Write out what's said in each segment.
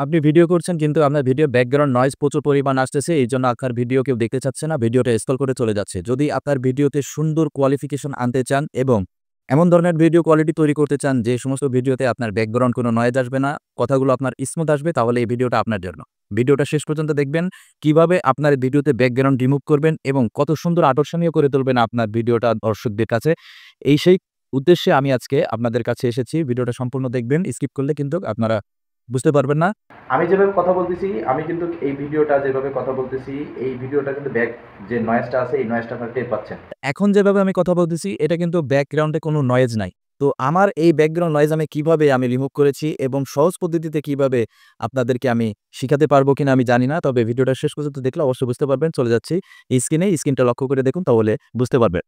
আপনি ভিডিও করছেন কিন্তু আপনার ভিডিও ব্যাকগ্রাউন্ড নয়েজ প্রচুর পরিমাণ আসতেছে। এইজন্য আপনার ভিডিও কেউ দেখতে চাচ্ছে না। ভিডিওটা স্ক্রল করে চলে যাচ্ছে। যদি আপনার ভিডিওতে সুন্দর কোয়ালিফিকেশন আনতে চান এবং এমন ধরনের ভিডিও কোয়ালিটি তৈরি করতে চান যে সমস্ত ভিডিওতে আপনার ব্যাকগ্রাউন্ড কোনো নয়েজ আসবে না, কথাগুলো আপনার স্মুথ আসবে, তাহলে এই ভিডিওটা আপনার জন্য। ভিডিওটা শেষ পর্যন্ত দেখবেন কিভাবে আপনার ভিডিওতে ব্যাকগ্রাউন্ড রিমুভ করবেন এবং কত সুন্দর আকর্ষণীয় করে তুলবেন আপনার ভিডিওটা দর্শকদের কাছে। সেই উদ্দেশ্যে আমি আজকে আপনাদের কাছে এসেছি। ভিডিওটা সম্পূর্ণ দেখবেন। স্কিপ করলে কিন্তু আপনারা বুঝতে পারবেন না। আমি যেভাবে কথা বলতেছি, আমি কিন্তু এই ভিডিওটা যেভাবে কথা বলতেছি, এই ভিডিওটা কিন্তু ব্যাক যে নয়েজটা আছে, এই নয়েজটা আপনারা টের পাচ্ছেন। এখন যেভাবে আমি কথা বলতেছি এটা কিন্তু ব্যাকগ্রাউন্ডে কোনো নয়েজ নাই। তো আমার এই ব্যাকগ্রাউন্ড নয়েজ আমি কিভাবে রিমুভ করেছি এবং সহজ পদ্ধতিতে কিভাবে আপনাদেরকে আমি শিখাতে পারবো কিনা আমি জানি না। তবে ভিডিওটা শেষ পর্যন্ত দেখলে অবশ্যই বুঝতে পারবেন। চলে যাচ্ছি স্ক্রিনটা লক্ষ্য করে দেখুন, তাহলে বুঝতে পারবেন।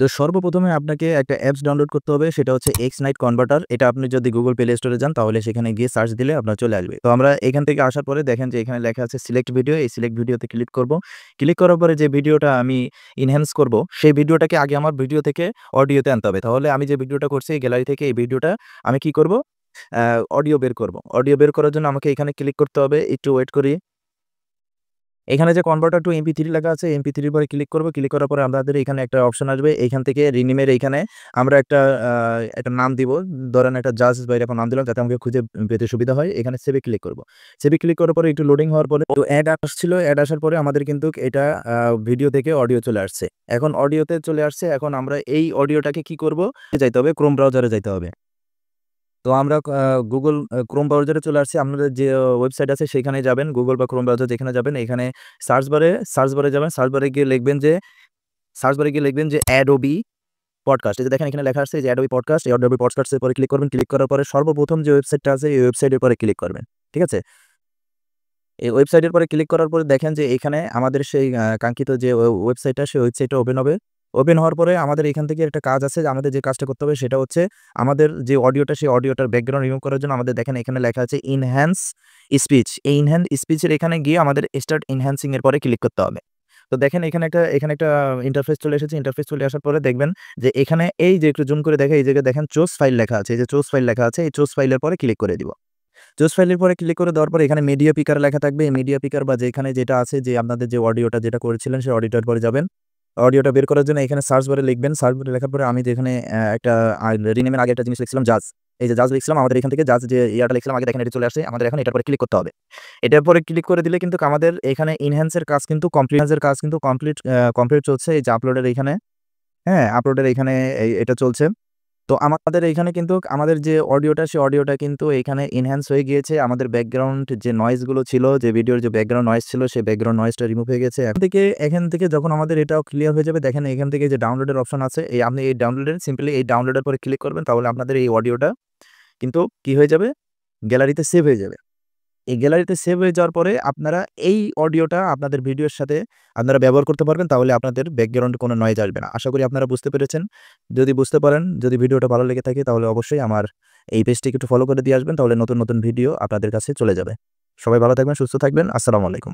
তো সর্বপ্রথমে আপনাকে একটা অ্যাপস ডাউনলোড করতে হবে, সেটা হচ্ছে Xnight কনভার্টার। এটা আপনি যদি Google Play Store এ যান তাহলে সেখানে গিয়ে সার্চ দিলে আপনার চলে আসবে। তো আমরা এখান থেকে আসার পরে দেখেন যে এখানে লেখা আছে সিলেক্ট ভিডিও। এই সিলেক্ট ভিডিওতে ক্লিক করব। ক্লিক করার পরে যে ভিডিওটা আমি এনহ্যান্স করব, সেই ভিডিওটাকে আগে আমার ভিডিও থেকে অডিওতে আনতে হবে। তাহলে আমি যে ভিডিওটা করছি এই গ্যালারি থেকে এই ভিডিওটা আমি কি করব? আ অডিও বের করব। অডিও বের করার জন্য আমাকে এখানে ক্লিক করতে হবে। একটু ওয়েট করি। এখানে যে কনভার্টার টু এমপি3 লেখা আছে, এমপি3 এর পরে ক্লিক করব। ক্লিক করার পরে আমাদের এখানে একটা অপশন আসবে। এইখান থেকে রিনেমের এইখানে আমরা আ একটা নাম দিব। ধরেন একটা জাজ বা এরকম নাম দিলাম যাতে আমাকে খুঁজে পেতে সুবিধা হয়। এখানে সেভে ক্লিক করব। সেভে ক্লিক করার পরে একটু লোডিং হওয়ার পরে তো অ্যাড আসছিল। অ্যাড আসার পরে আমাদের কিন্তু এটা ভিডিও থেকে অডিও চলে আসছে। এখন অডিওতে চলে আসছে। এখন আমরা এই অডিওটাকে কি করব? যাইতে হবে Chrome ব্রাউজারে যাইতে হবে। তো আমরা Google Chrome ব্রাউজারে চলে আসছি। আপনাদের যে ওয়েবসাইট আছে সেখানে যাবেন। Google বা Chrome ব্রাউজার যেখানে যাবেন, এখানে সার্চ বারে যাবেন। সার্চ বারে গিয়ে লিখবেন যে Adobe পডকাস্ট। এই যে দেখেন এখানে লেখা আছে যে Adobe পডকাস্ট। এই Adobe পডকাস্ট এর পরে ক্লিক করবেন। ক্লিক করার পরে সর্বপ্রথম যে ওয়েবসাইটটা আছে এই ওয়েবসাইটের পরে ক্লিক করবেন। ঠিক আছে? এই ওয়েবসাইটের পরে ক্লিক করার পরে দেখেন যে এখানে আমাদের সেই কাঙ্ক্ষিত যে ওয়েবসাইটটা, সেই ওয়েবসাইটটা ওপেন হবে। ওপেন হওয়ার পরে আমাদের এখান থেকে একটা কাজ আছে যে আমাদের যে কাজটা করতে হবে সেটা হচ্ছে আমাদের যে অডিওটা, সেই অডিওটার ব্যাকগ্রাউন্ড রিমুভ করার জন্য আমাদের দেখেন এখানে লেখা আছে এনহ্যান্স স্পিচ। এই এনহ্যান্স স্পিচের এখানে গিয়ে আমাদের স্টার্ট এনহ্যান্সিং এর পরে ক্লিক করতে হবে। তো দেখেন এখানে একটা ইন্টারফেস চলে এসেছে। ইন্টারফেস চলে আসার পরে দেখবেন যে এখানে এই যে একটু জুম করে দেখেন, এই জায়গায় দেখেন চুজ ফাইল লেখা আছে। এই যে চুজ ফাইল লেখা আছে, এই চুজ ফাইলের পরে ক্লিক করে দিব। চুজ ফাইলের পরে ক্লিক করে দেওয়ার পরে এখানে মিডিয়া পিকার লেখা থাকবে। এই মিডিয়া পিকার বা যেখানে যেটা আছে যে আপনাদের যে অডিওটা যেটা করেছিলেন সেই অডিওটার পরে যাবেন। অডিওটা বের করার জন্য এখানে সার্চ বারে লিখবেন। সার্চ বারে লেখার পরে আমি যেখানে একটা রিনেমের আগে একটা জিনিস লিখছিলাম জাজ। এই যে জাজ লিখছিলাম, আমাদের এখান থেকে জাজ যে ইয়াটা লিখছিলাম আগে দেখেন এটা চলে আসছে। আমাদের এখন এটার পরে ক্লিক করতে হবে। এটার পরে ক্লিক করে দিলে কিন্তু আমাদের এখানে এনহ্যান্স এর কাজ কিন্তু কমপ্লিট চলছে। এই যে আপলোডের এইখানে, হ্যাঁ, আপলোডের এইখানে এটা চলছে। তো আমাদের এইখানে কিন্তু আমাদের যে অডিওটা, সেই অডিওটা কিন্তু এইখানে এনহ্যান্স হয়ে গিয়েছে। আমাদের ব্যাকগ্রাউন্ড যে নয়েজ গুলো ছিল, যে ভিডিওর যে ব্যাকগ্রাউন্ড নয়েজ ছিল, সেই ব্যাকগ্রাউন্ড নয়েজটা রিমুভ হয়ে গেছে। এখান থেকে যখন আমাদের এটাও ক্লিয়ার হয়ে যাবে, দেখেন এখান থেকে যে ডাউনলোডের অপশন আছে, আপনি এই সিম্পলি এই ডাউনলোডের পরে ক্লিক করবেন, তাহলে আপনাদের এই অডিওটা কিন্তু কি হয়ে যাবে? গ্যালারিতে সেভ হয়ে যাবে। এই গ্যালারিতে সেভ হয়ে যাওয়ার পরে আপনারা এই অডিওটা আপনাদের ভিডিওর সাথে আপনারা ব্যবহার করতে পারবেন। তাহলে আপনাদের ব্যাকগ্রাউন্ডে কোনো নয়েজ আসবে না। আশা করি আপনারা বুঝতে পেরেছেন। যদি বুঝতে পারেন, যদি ভিডিওটা ভালো লেগে থাকে তাহলে অবশ্যই আমার এই পেজটিকে একটু ফলো করে দিয়ে আসবেন। তাহলে নতুন ভিডিও আপনাদের কাছে চলে যাবে। সবাই ভালো থাকবেন, সুস্থ থাকবেন। আসসালামু আলাইকুম।